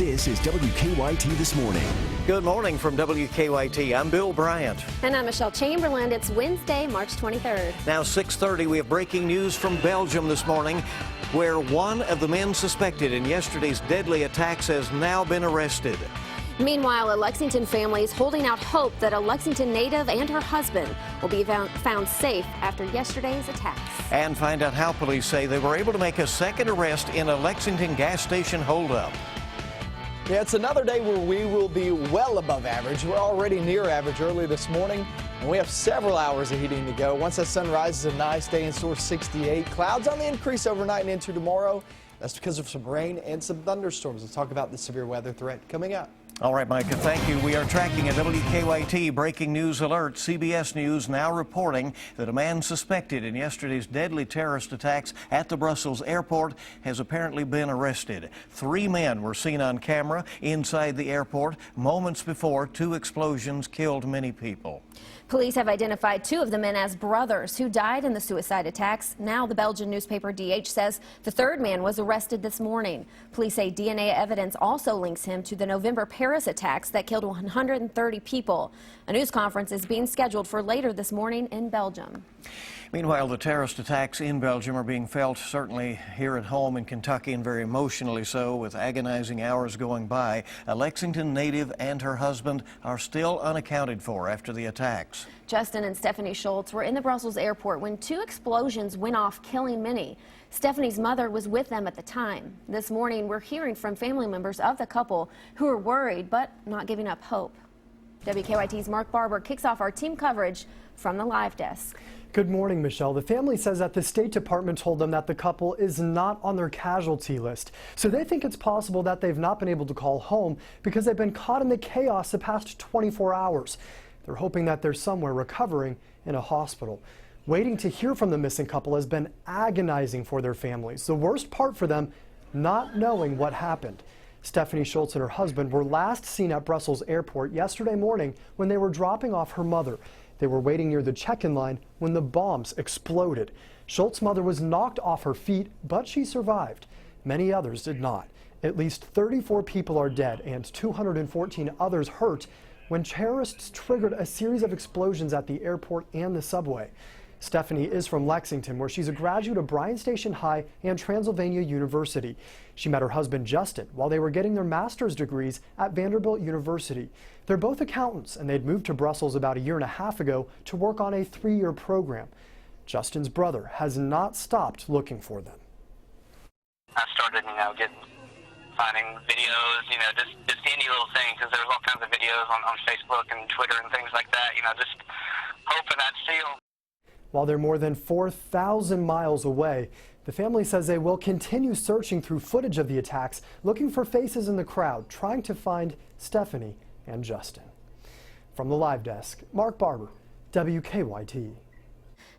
This is WKYT This Morning. Good morning from WKYT. I'm Bill Bryant. And I'm Michelle Chamberlain. It's Wednesday, March 23rd. Now 6:30, we have breaking news from Belgium this morning, where one of the men suspected in yesterday's deadly attacks has now been arrested. Meanwhile, a Lexington family is holding out hope that a Lexington native and her husband will be found safe after yesterday's attacks. And find out how police say they were able to make a second arrest in a Lexington gas station holdup. Yeah, it's another day where we will be well above average. We're already near average early this morning, and we have several hours of heating to go. Once that sun rises, a nice day in store 68. Clouds on the increase overnight and into tomorrow. That's because of some rain and some thunderstorms. We'll talk about the severe weather threat coming up. All right, Micah, thank you. We are tracking a WKYT breaking news alert. CBS News now reporting that a man suspected in yesterday's deadly terrorist attacks at the Brussels airport has apparently been arrested. 3 men were seen on camera inside the airport moments before 2 explosions killed many people. Police have identified 2 of the men as brothers who died in the suicide attacks. Now the Belgian newspaper DH says the 3rd man was arrested this morning. Police say DNA evidence also links him to the November Paris attacks that killed 130 people. A news conference is being scheduled for later this morning in Belgium. Meanwhile, the terrorist attacks in Belgium are being felt certainly here at home in Kentucky, and very emotionally so, with agonizing hours going by. A Lexington native and her husband are still unaccounted for after the attacks. Justin and Stephanie Schultz were in the Brussels airport when 2 explosions went off, killing many. Stephanie's mother was with them at the time. This morning, we're hearing from family members of the couple who are worried but not giving up hope. WKYT's Mark Barber kicks off our team coverage from the live desk. Good morning, Michelle. The family says that the State Department told them that the couple is not on their casualty list. So they think it's possible that they've not been able to call home because they've been caught in the chaos the past 24 hours. They're hoping that they're somewhere recovering in a hospital. Waiting to hear from the missing couple has been agonizing for their families. The worst part for them, not knowing what happened. Stephanie Schultz and her husband were last seen at Brussels Airport yesterday morning when they were dropping off her mother. They were waiting near the check-in line when the bombs exploded. Schultz's mother was knocked off her feet, but she survived. Many others did not. At least 34 people are dead and 214 others hurt when terrorists triggered a series of explosions at the airport and the subway. Stephanie is from Lexington, where she's a graduate of Bryan Station High and Transylvania University. She met her husband Justin while they were getting their master's degrees at Vanderbilt University. They're both accountants, and they'd moved to Brussels about a year and a half ago to work on a 3-year program. Justin's brother has not stopped looking for them. I started, finding videos, just any little thing, because there's all kinds of videos on Facebook and Twitter and things like that, just hoping I'd see them. While they're more than 4,000 miles away, the family says they will continue searching through footage of the attacks, looking for faces in the crowd, trying to find Stephanie and Justin. From the live desk, Mark Barber, WKYT.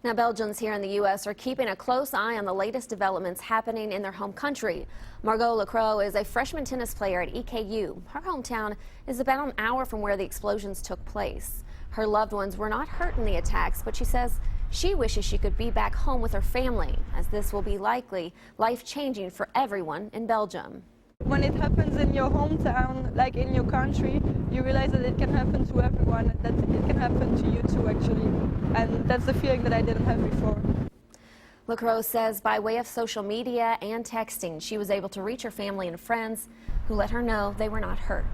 Now, Belgians here in the U.S. are keeping a close eye on the latest developments happening in their home country. Margot Lacroix is a freshman tennis player at EKU. Her hometown is about an hour from where the explosions took place. Her loved ones were not hurt in the attacks, but she says she wishes she could be back home with her family, as this will be likely life-changing for everyone in Belgium. When it happens in your hometown, like in your country, you realize that it can happen to everyone, that it can happen to you too, actually. And that's the feeling that I didn't have before. Lacroix says by way of social media and texting, she was able to reach her family and friends who let her know they were not hurt.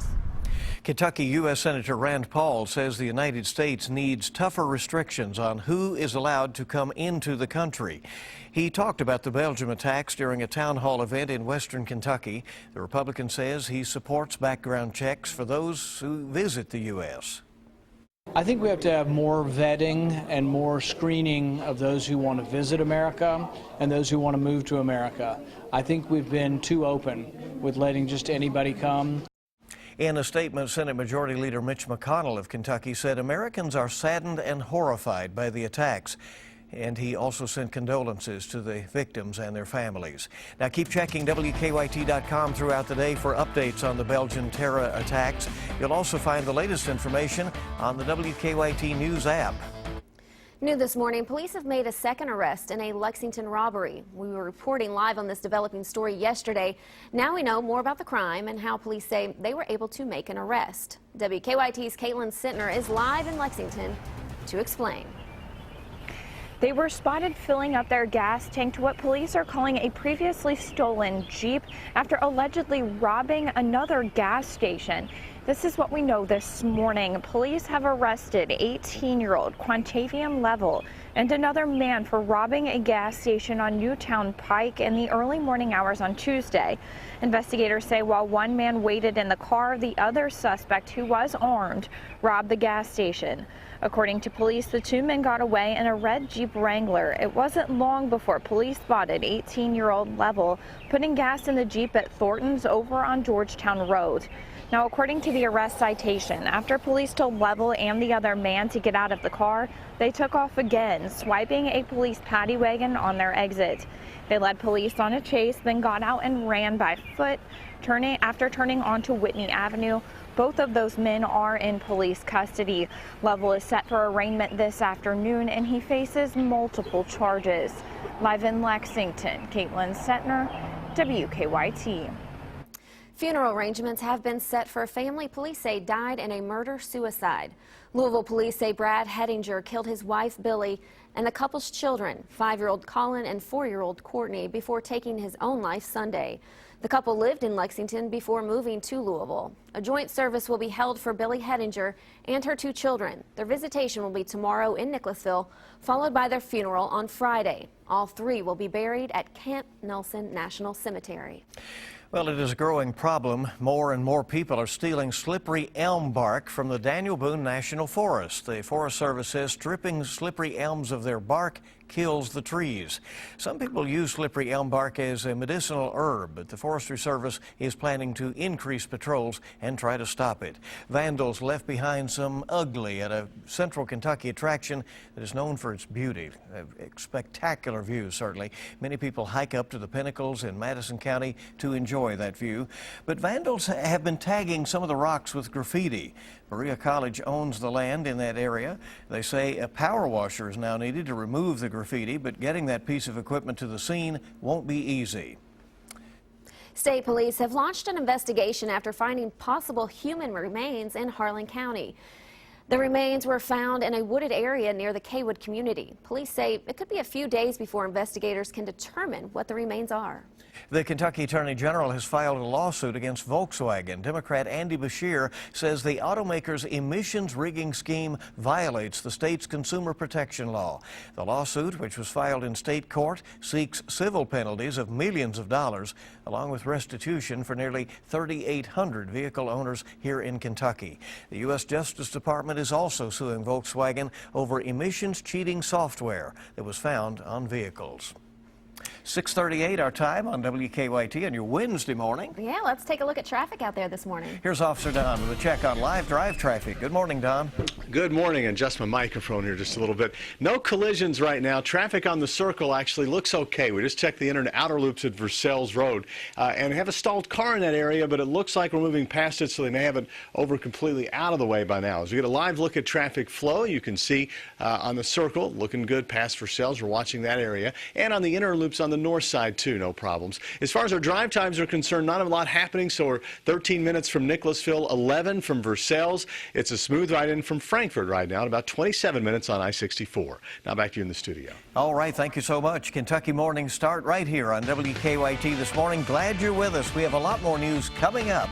Kentucky U.S. Senator Rand Paul says the United States needs tougher restrictions on who is allowed to come into the country. He talked about the Belgium attacks during a town hall event in western Kentucky. The Republican says he supports background checks for those who visit the U.S. I think we have to have more vetting and more screening of those who want to visit America and those who want to move to America. I think we've been too open with letting just anybody come. In a statement, Senate Majority Leader Mitch McConnell of Kentucky said Americans are saddened and horrified by the attacks. And he also sent condolences to the victims and their families. Now keep checking WKYT.com throughout the day for updates on the Belgian terror attacks. You'll also find the latest information on the WKYT News app. New this morning, police have made a second arrest in a Lexington robbery. We were reporting live on this developing story yesterday. Now we know more about the crime and how police say they were able to make an arrest. WKYT's Caitlin Sentner is live in Lexington to explain. They were spotted filling up their gas tank to what police are calling a previously stolen Jeep after allegedly robbing another gas station. This is what we know this morning. Police have arrested 18-year-old Quantavium Level and another man for robbing a gas station on Newtown Pike in the early morning hours on Tuesday. Investigators say while one man waited in the car, the other suspect, who was armed, robbed the gas station. According to police, the two men got away in a red Jeep Wrangler. It wasn't long before police spotted 18-year-old Level putting gas in the Jeep at Thornton's over on Georgetown Road. Now, according to the arrest citation, after police told Level and the other man to get out of the car, they took off again, swiping a police paddy wagon on their exit. They led police on a chase, then got out and ran by foot, after turning onto Whitney Avenue. Both of those men are in police custody. Level is set for arraignment this afternoon, and he faces multiple charges. Live in Lexington, Caitlin Sentner, WKYT. Funeral arrangements have been set for a family police say died in a murder-suicide. Louisville police say Brad Hettinger killed his wife, Billy, and the couple's children, 5-year-old Colin and 4-year-old Courtney, before taking his own life Sunday. The couple lived in Lexington before moving to Louisville. A joint service will be held for Billy Hettinger and her 2 children. Their visitation will be tomorrow in Nicholasville, followed by their funeral on Friday. All 3 will be buried at Camp Nelson National Cemetery. Well, it is a growing problem. More and more people are stealing slippery elm bark from the Daniel Boone National Forest. The Forest Service says stripping slippery elms of their bark kills the trees. Some people use slippery elm bark as a medicinal herb, but the Forestry Service is planning to increase patrols and try to stop it. Vandals left behind some ugly at a central Kentucky attraction that is known for its beauty. Spectacular views, certainly. Many people hike up to the pinnacles in Madison County to enjoy that view. But vandals have been tagging some of the rocks with graffiti. Berea College owns the land in that area. They say a power washer is now needed to remove the graffiti, but getting that piece of equipment to the scene won't be easy. State police have launched an investigation after finding possible human remains in Harlan County. The remains were found in a wooded area near the Kaywood community. Police say it could be a few days before investigators can determine what the remains are. The Kentucky Attorney General has filed a lawsuit against Volkswagen. Democrat Andy Beshear says the automaker's emissions rigging scheme violates the state's consumer protection law. The lawsuit, which was filed in state court, seeks civil penalties of millions of dollars, along with restitution for nearly 3,800 vehicle owners here in Kentucky. The U.S. Justice Department is also suing Volkswagen over emissions cheating software that was found on vehicles. 6:38 our time on WKYT on your Wednesday morning. Yeah, let's take a look at traffic out there this morning. Here's Officer Don with a check on live drive traffic. Good morning, Don. Good morning. Adjust my microphone here just a little bit. No collisions right now. Traffic on the circle actually looks okay. We just checked the inner and outer loops at Versailles Road and have a stalled car in that area, but it looks like we're moving past it, so they may have it over completely out of the way by now. As we get a live look at traffic flow, you can see on the circle, looking good past Versailles. We're watching that area. And on the inner loops on the north side, too, no problems. As far as our drive times are concerned, not a lot happening, so we're 13 minutes from Nicholasville, 11 from Versailles. It's a smooth ride in from Frankfort right now, at about 27 minutes on I-64. Now back to you in the studio. All right, thank you so much. Kentucky Morning start right here on WKYT this morning. Glad you're with us. We have a lot more news coming up.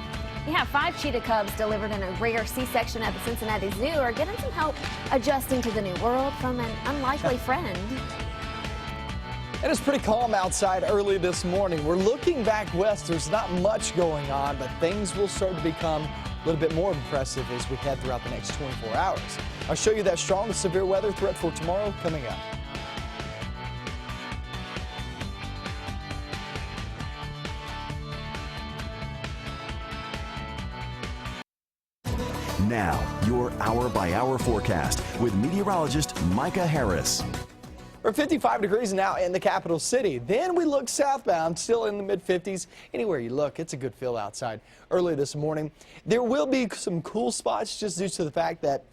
Yeah, 5 cheetah cubs delivered in a rare C-section at the Cincinnati Zoo are getting some help adjusting to the new world from an unlikely friend. It is pretty calm outside early this morning. We're looking back west. There's not much going on, but things will start to become a little bit more impressive as we head throughout the next 24 hours. I'll show you that strong severe weather threat for tomorrow coming up. Now, your hour-by-hour forecast with meteorologist Micah Harris. We're 55 degrees now in the capital city. Then we look southbound, still in the mid-50s. Anywhere you look, it's a good feel outside. Early this morning, there will be some cool spots just due to the fact that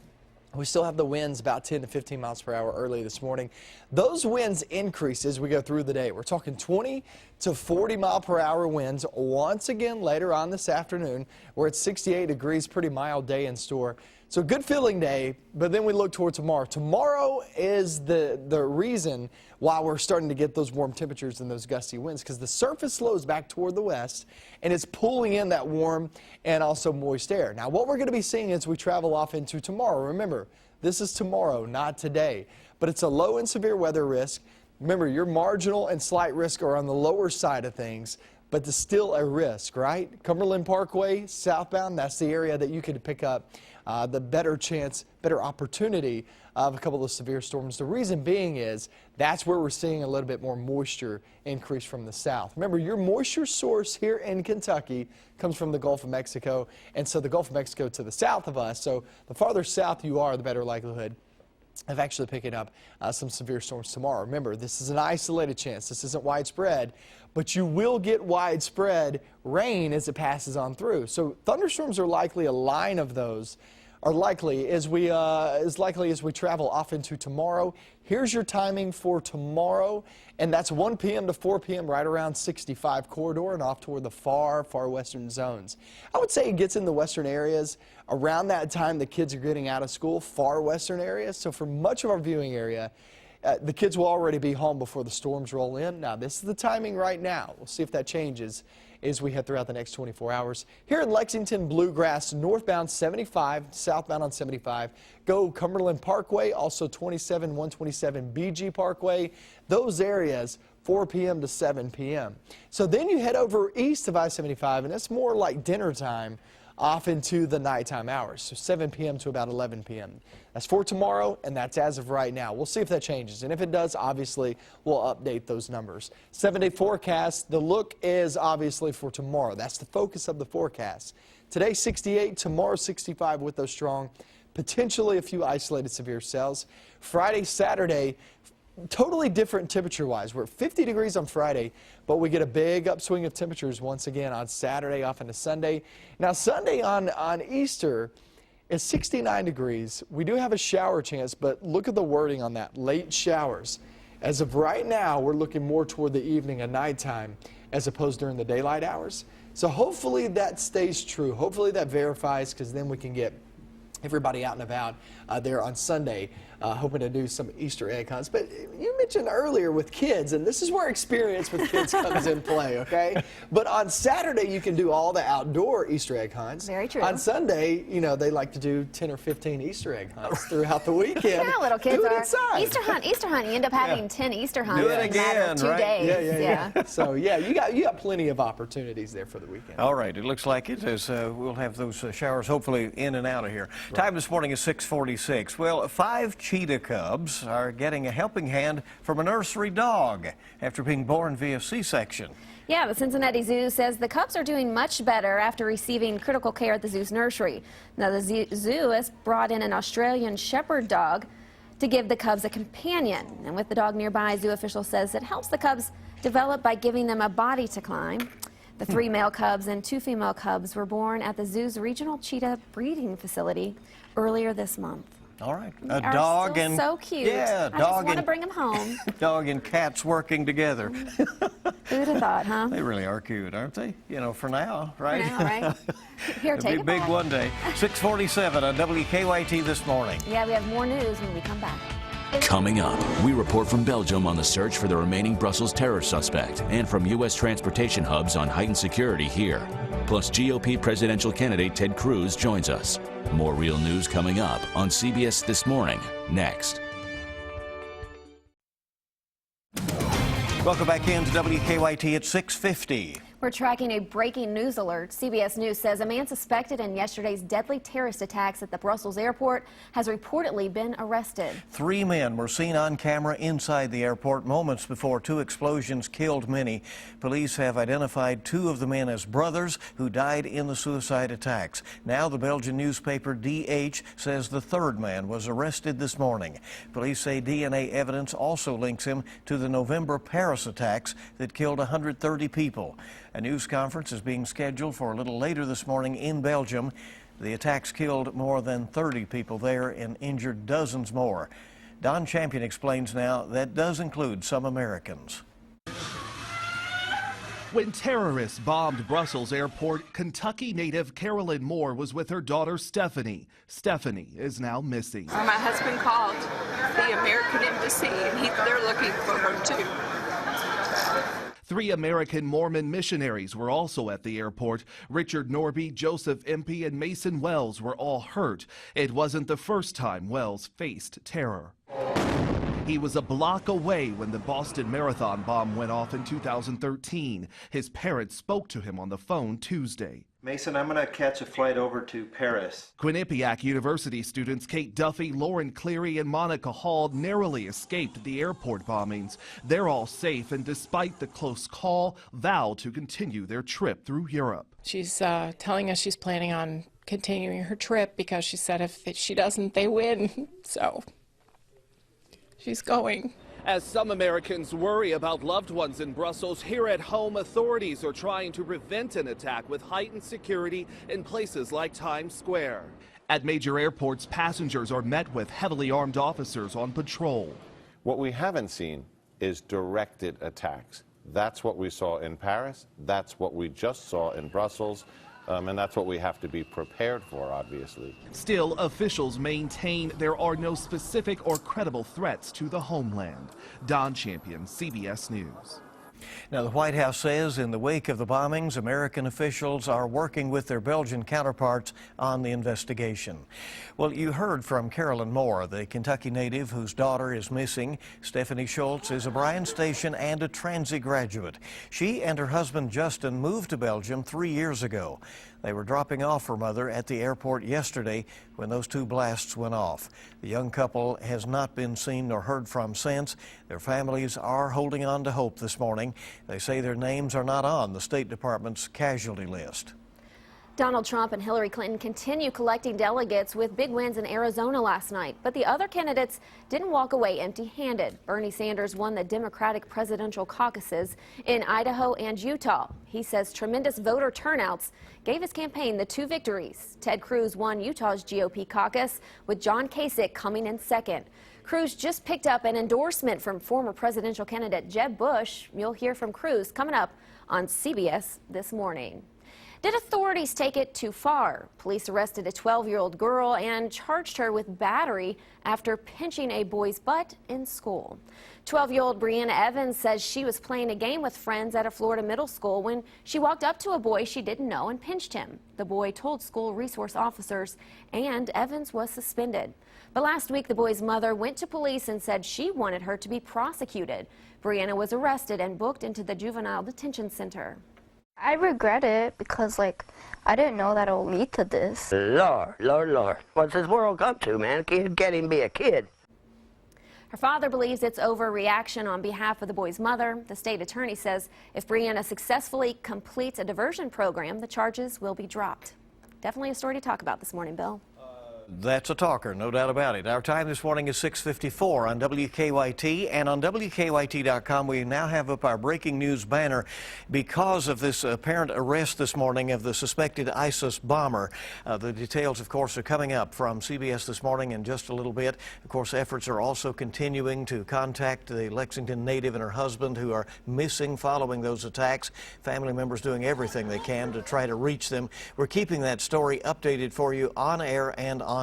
We still have the winds about 10 to 15 miles per hour early this morning. Those winds increase as we go through the day. We're talking 20 to 40 mile per hour winds once again later on this afternoon. We're at 68 degrees, pretty mild day in store. So good feeling day, but then we look toward tomorrow. Tomorrow is the reason why we're starting to get those warm temperatures and those gusty winds, because the surface slows back toward the west and it's pulling in that warm and also moist air. Now what we're going to be seeing as we travel off into tomorrow, remember, this is tomorrow, not today, but it's a low and severe weather risk. Remember, your marginal and slight risk are on the lower side of things, but there's still a risk, right? Cumberland Parkway, southbound, that's the area that you could pick up the better opportunity of a couple of severe storms. The reason being is that's where we're seeing a little bit more moisture increase from the south. Remember, your moisture source here in Kentucky comes from the Gulf of Mexico, and so the Gulf of Mexico to the south of us. So the farther south you are, the better likelihood of actually picking up some severe storms tomorrow. Remember, this is an isolated chance. This isn't widespread, but you will get widespread rain as it passes on through. So thunderstorms are likely, a line of those are likely as we travel off into tomorrow. Here's your timing for tomorrow, and that's 1 p.m. to 4 p.m. right around 65 corridor and off toward the far western zones. I would say it gets in the western areas around that time the kids are getting out of school, far western areas. So for much of our viewing area, the kids will already be home before the storms roll in. Now, this is the timing right now. We'll see if that changes as we head throughout the next 24 hours. Here in Lexington, Bluegrass, northbound 75, southbound on 75. Go Cumberland Parkway, also 27, 127 BG Parkway. Those areas, 4 p.m. to 7 p.m. So then you head over east of I-75, and it's more like dinner time off into the nighttime hours, so 7 p.m. to about 11 p.m. That's for tomorrow, and that's as of right now. We'll see if that changes, and if it does, obviously, we'll update those numbers. 7-day forecast, the look is obviously for tomorrow. That's the focus of the forecast. Today, 68, tomorrow, 65 with those strong, potentially a few isolated severe cells. Friday, Saturday, totally different temperature-wise. We're at 50 degrees on Friday, but we get a big upswing of temperatures once again on Saturday off into Sunday. Now, Sunday on Easter is 69 degrees. We do have a shower chance, but look at the wording on that, late showers. As of right now, we're looking more toward the evening and nighttime as opposed during the daylight hours. So hopefully that stays true. Hopefully that verifies, because then we can get everybody out and about there on Sunday, hoping to do some Easter egg hunts. But you mentioned earlier with kids, and this is where experience with kids comes in play, okay? But on Saturday, you can do all the outdoor Easter egg hunts. Very true. On Sunday, you know, they like to do 10 or 15 Easter egg hunts throughout the weekend. Yeah, little kids do it are. inside. Easter hunt, you end up having 10 Easter hunts Do it in a matter of again, 2 right? days. Yeah. So, yeah, you got plenty of opportunities there for the weekend. All right, it looks like it as we'll have those showers hopefully in and out of here. Right. Time this morning is 6:46. Well, 5 cheetah cubs are getting a helping hand from a nursery dog after being born via C-section. Yeah, the Cincinnati Zoo says the cubs are doing much better after receiving critical care at the zoo's nursery. Now, the zoo has brought in an Australian shepherd dog to give the cubs a companion. And with the dog nearby, zoo official says it helps the cubs develop by giving them a body to climb. The 3 male cubs and 2 female cubs were born at the zoo's regional cheetah breeding facility earlier this month. All right, They are dog still and so cute. yeah, I dog just want to and bring them home. dog and cats working together. Who'd have thought, huh? They really are cute, aren't they? You know, for now, right? For now, right? Here, It'll take be it big back. one day. 6:47 on WKYT this morning. Yeah, we have more news when we come back. Coming up, we report from Belgium on the search for the remaining Brussels terror suspect and from U.S. transportation hubs on heightened security here. Plus, GOP presidential candidate Ted Cruz joins us. More real news coming up on CBS This Morning, next. Welcome back into WKYT at 6:50. We're tracking a breaking news alert. CBS News says a man suspected in yesterday's deadly terrorist attacks at the Brussels airport has reportedly been arrested. 3 men were seen on camera inside the airport moments before 2 explosions killed many. Police have identified 2 of the men as brothers who died in the suicide attacks. Now the Belgian newspaper DH says the 3rd man was arrested this morning. Police say DNA evidence also links him to the November Paris attacks that killed 130 people. A news conference is being scheduled for a little later this morning in Belgium. The attacks killed more than 30 people there and injured dozens more. Don Champion explains now that does include some Americans. When terrorists bombed Brussels airport, Kentucky native Carolyn Moore was with her daughter Stephanie. Stephanie is now missing. My husband called the American embassy and they're looking for her too. 3 American Mormon missionaries were also at the airport. Richard Norby, Joseph Impey, and Mason Wells were all hurt. It wasn't the first time Wells faced terror. He was a block away when the Boston Marathon bomb went off in 2013. His parents spoke to him on the phone Tuesday. Mason, I'm going to catch a flight over to Paris. Quinnipiac University students Kate Duffy, Lauren Cleary, and Monica Hall narrowly escaped the airport bombings. They're all safe and despite the close call, vow to continue their trip through Europe. She's telling us she's planning on continuing her trip because she said if she doesn't, they win. So she's going. As some Americans worry about loved ones in Brussels, here at home, authorities are trying to prevent an attack with heightened security in places like Times Square. At major airports, passengers are met with heavily armed officers on patrol. What we haven't seen is directed attacks. That's what we saw in Paris. That's what we just saw in Brussels. And that's what we have to be prepared for, obviously. Still, officials maintain there are no specific or credible threats to the homeland. Don Champion, CBS News. Now, the White House says in the wake of the bombings, American officials are working with their Belgian counterparts on the investigation. Well, you heard from Carolyn Moore, the Kentucky native whose daughter is missing. Stephanie Schultz is a Bryan Station and a Transy graduate. She and her husband Justin moved to Belgium 3 years ago. They were dropping off her mother at the airport yesterday when those 2 blasts went off. The young couple has not been seen nor heard from since. Their families are holding on to hope this morning. They say their names are not on the State Department's casualty list. Donald Trump and Hillary Clinton continue collecting delegates with big wins in Arizona last night, but the other candidates didn't walk away empty-handed. Bernie Sanders won the Democratic presidential caucuses in Idaho and Utah. He says tremendous voter turnouts gave his campaign the 2 victories. Ted Cruz won Utah's GOP caucus, with John Kasich coming in second. Cruz just picked up an endorsement from former presidential candidate Jeb Bush. You'll hear from Cruz coming up on CBS This Morning. Did authorities take it too far? Police arrested a 12-year-old girl and charged her with battery after pinching a boy's butt in school. 12-year-old Brianna Evans says she was playing a game with friends at a Florida middle school when she walked up to a boy she didn't know and pinched him. The boy told school resource officers, and Evans was suspended. But last week, the boy's mother went to police and said she wanted her to be prosecuted. Brianna was arrested and booked into the juvenile detention center. I regret it because, I didn't know that it would lead to this. Lord. What's this world come to, man? Kid can't even be a kid. Her father believes it's overreaction on behalf of the boy's mother. The state attorney says if Brianna successfully completes a diversion program, the charges will be dropped. Definitely a story to talk about this morning, Bill. That's a talker, no doubt about it. Our time this morning is 6:54 on WKYT, and on WKYT.com we now have up our breaking news banner because of this apparent arrest this morning of the suspected ISIS bomber. The details, of course, are coming up from CBS This Morning in just a little bit. Of course, efforts are also continuing to contact the Lexington native and her husband who are missing following those attacks. Family members doing everything they can to try to reach them. We're keeping that story updated for you on air and online.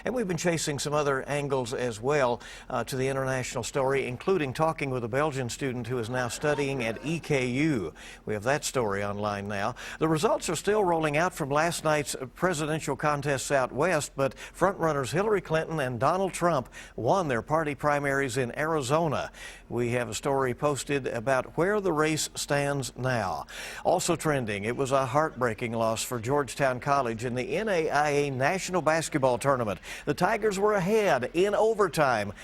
And we've been chasing some other angles as well to the international story, including talking with a Belgian student who is now studying at EKU. We have that story online now. The results are still rolling out from last night's presidential contests out west, but frontrunners Hillary Clinton and Donald Trump won their party primaries in Arizona. We have a story posted about where the race stands now. Also trending, it was a heartbreaking loss for Georgetown College in the NAIA National Basketball Tournament. The Tigers were ahead in overtime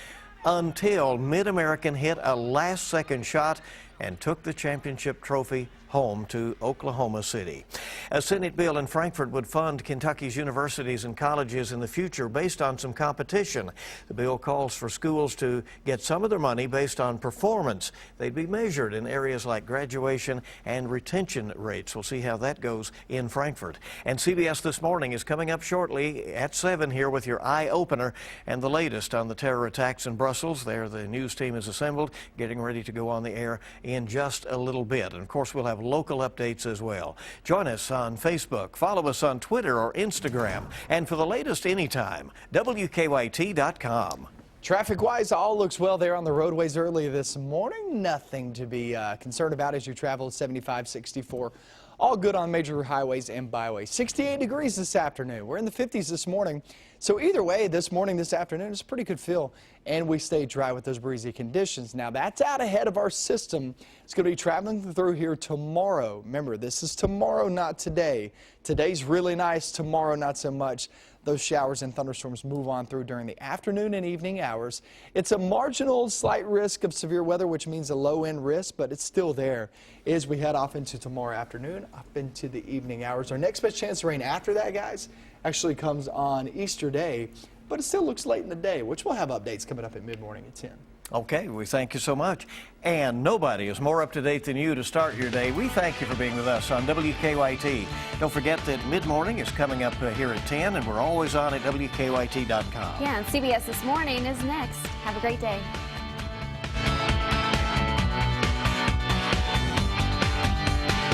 until Mid-American hit a last-second shot and took the championship trophy home to Oklahoma City. A Senate bill in Frankfort would fund Kentucky's universities and colleges in the future based on some competition. The bill calls for schools to get some of their money based on performance. They'd be measured in areas like graduation and retention rates. We'll see how that goes in Frankfort. And CBS This Morning is coming up shortly at 7 here with your eye opener and the latest on the terror attacks in Brussels. There the news team is assembled, getting ready to go on the air in just a little bit. And of course we'll have local updates as well. Join us on Facebook, follow us on Twitter or Instagram, and for the latest anytime, WKYT.com. Traffic-wise, all looks well there on the roadways early this morning. Nothing to be concerned about as you travel 75, 64. All good on major highways and byways. 68 degrees this afternoon. We're in the 50s this morning. So either way, this morning, this afternoon, it's a pretty good feel. And we stay dry with those breezy conditions. Now, that's out ahead of our system. It's going to be traveling through here tomorrow. Remember, this is tomorrow, not today. Today's really nice. Tomorrow, not so much. Those showers and thunderstorms move on through during the afternoon and evening hours. It's a marginal slight risk of severe weather, which means a low-end risk, but it's still there as we head off into tomorrow afternoon, up into the evening hours. Our next best chance of rain after that, guys, actually comes on Easter Day, but it still looks late in the day, which we'll have updates coming up at mid-morning at 10. Okay, we thank you so much. And nobody is more up to date than you to start your day. We thank you for being with us on WKYT. Don't forget that mid-morning is coming up here at 10, and we're always on at WKYT.com. Yeah, and CBS This Morning is next. Have a great day.